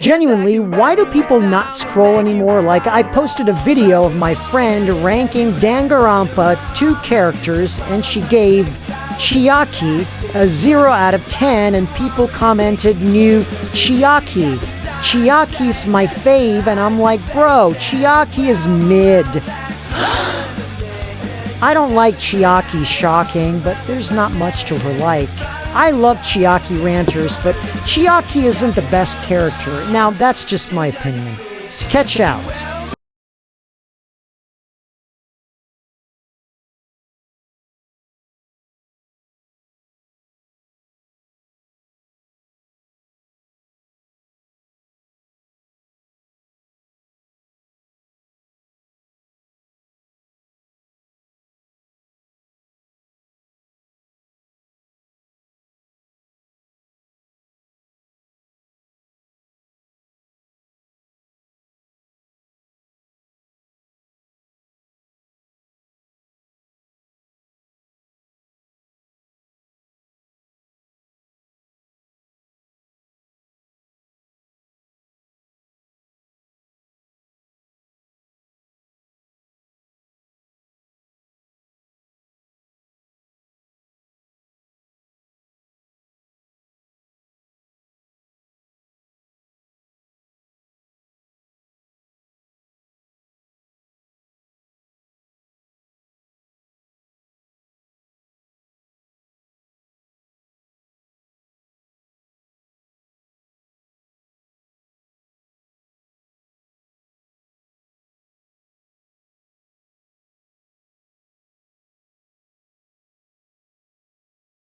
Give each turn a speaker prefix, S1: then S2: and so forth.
S1: Genuinely, why do people not scroll anymore? Like, I posted a video of my friend ranking Danganronpa 2 characters, and she gave Chiaki a 0 out of 10, and people commented new Chiaki. Chiaki's my fave, and I'm like, bro, Chiaki is mid. I don't like Chiaki, shocking, but there's not much to her like. I love Chiaki ranters, but Chiaki isn't the best character. Now, that's just my opinion. Sketch out.